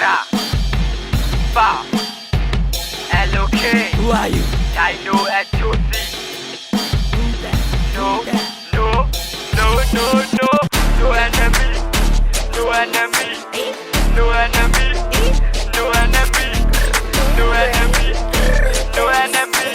Kra Ba LOK Who are you? I know at Josie No No enemy No enemy No enemy No enemy No enemy No enemy No enemy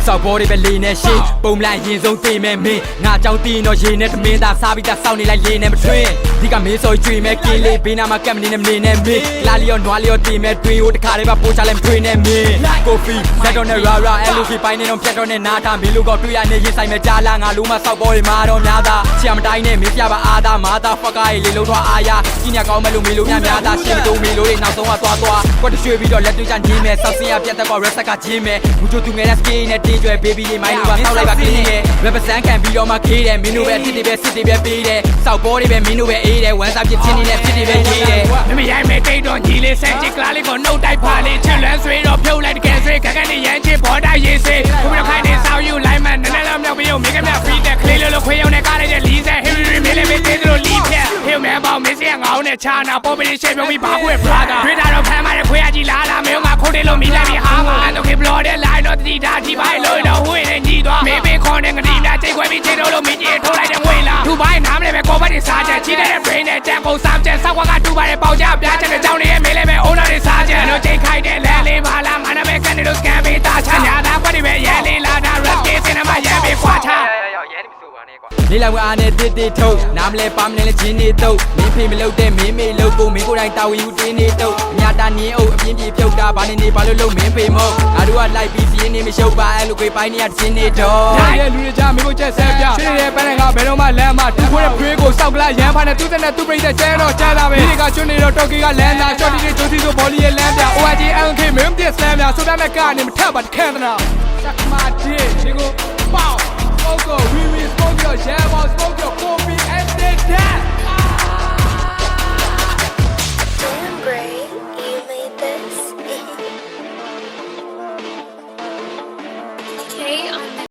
စောက်ဘောတွေပဲလေးနဲ့ရှင်းပုံလိုက်ရင်ဆုံးသိမဲ့မင်းငါကြောင့်တီးတော့ရေနဲ့တမင်းသားစားပြီးသားစောက်နေလိုက်လေးနဲ့မထွင်းဒီကမင်းဆိုကြွေမဲ့ကင်းလေးဘေးနာမှာကပ်မနေနဲ့မနေနဲ့မင်းလာလျောနွားလျောတီးမဲ့တွင်ဟိုတခါလေးပါပိုးချလဲမထွင်းနဲ့မင်းကိုဖီဇက်တော့နဲ့ရာရာLOKပိုင်းနေတော့ဖြတ်တော့နဲ့နားထားမင်းလူကတွေ့ရနေရင်ဆိုင်မဲ့ကြားလာငါလူမစောက်ဘောတွေမာတော့များသားချီမတိုင်းနဲ့မင်းပြပါအားသားမာသားဖက်ကရေးလေးလုံးထွားအားရကြီးညာကောင်းမဲ့လူမင်းလူများသားရှင်းတုံးမင်းလူတွေနောက်ဆုံးကသွားကွက်တရွှေပြီးတော့လက်တွေ့ချနေမဲ့စောက်စင်ရပြတ်တဲ့ကော rest ကဂျင်းမဲ့ဘူးချိုသူငယ်တဲ့ skin နဲ့တင်းကျွဲ baby လေးမိုင်းလူပါစောက်လိုက်ပါခင်းရဲ့ represent ခံပြီးတော့မှခေးတယ်မင်းတို့ပဲတစ်တွေပဲစစ်တွေပဲပေးတယ်စောက်ဘောတွေပဲမင်းတို့ပဲအေးတယ်ဝမ်းစားပြစ်ချင်းနေတဲ့စစ်တွေပဲရေးတယ်မရိုက်မဲ့တိတ်တော့ညီလေးဆန်းချစ်ကလားလေးကိုနှုတ်တိုက်ဖာလေးချက်လွမ်းဆွေးတော့ဖြုတ်လိုက်တကယ်ဆွေးခက်ခက်နဲ့ရမ်းချစ်ဘောတိုက်ရေးစေဘုရားခိုင်နေဆောက်ယူလိုက်မှနည်းနည်းလောက်မြောက်ပြီးတော့မိကမြဖီးတဲ့ကလေးလိုခွေးရုံနဲ့ကားလိုက်တဲ့40ဟီရီမင်းလေးမင်းသေးတို့လီးဖြက်ဟေးမဲပေါင်းမင်းစီကငောင်းနဲ့ချာနာပေါ်ပြီးရှေ့ပြုံးပြီးဘာခွေဖလာတာတွေ့တာတော့ဖမ်းမတဲ့ခွေးအကြီးလာမင်းကခိုးတယ်လို့မိလိုက်ပြီးဟာမှာတော့ခေဘလော်တဲ့လိုက်တော့တီတာဒီပိုင်းလို့တော့ဝေးနေညီသွားမေးပေးခေါ်တဲ့ငတိများချိန်ခွဲပြီးချိန်လို့မင်းကြီးထိုးလိုက်တဲ့ငွေလားသူပိုင်းနားမလဲပဲကောပတ်တွေစားချက်ချီးတဲ့ brain နဲ့ကြံကုန်စားချက်ဆောက်ကတူပါတဲ့ပေါင်ချပြားချက်တဲ့ကြောင်းလေးမေးလဲပဲ owner တွေစားချက်တော့ချိန်ခိုက်တဲ့လဲလေးပါလားမနာပဲကန်နေလို့ scan ပေးတာချညာသားကွက်တွေပဲရဲလေးလာတာ rap case နဲ့မှရဲပေးခွာချလေးလာဝအားနဲ့တစ်ထုတ်နားမလဲပါမလဲလဲချင်းနေတော့မင်းဖေးမလုပ်တဲ့မင်းမေလုပ်ကိုမင်းကိုယ်တိုင်တာဝန်ယူတင်းနေတော့အများတာနင်းအုပ်အပြင်းပြေဖြုတ်တာဘာနေဘာလို့လုံးမင်းဖေးမို့ငါတို့ကလိုက်ပြီးစီးနေမရှုပ်ပါအဲ့လိုခွေပိုင်းနေရချင်းနေတော့တဲ့လူတွေကြမင်းကိုချက်ဆဲပြချွေးတဲ့ပန်းကဘယ်တော့မှလမ်းမှာတူခွေးတဲ့ဖွေးကိုစောက်ကလာရမ်းဖားနဲ့သူ့တဲ့သူ့ပြိတဲ့ကျဲတော့ကျဲလာပဲဒီကကျွန်းနေတော့တော်ကီကလမ်းသာရှော့တီတွေဂျိုစီဆိုဘော်လီရဲ့လမ်းပြ OIG LK မင်းပြစမ်းပြဆိုပြမဲ့ကနေမထပ်ပါတခဲသနာစက်မာတီဒီကိုပေါ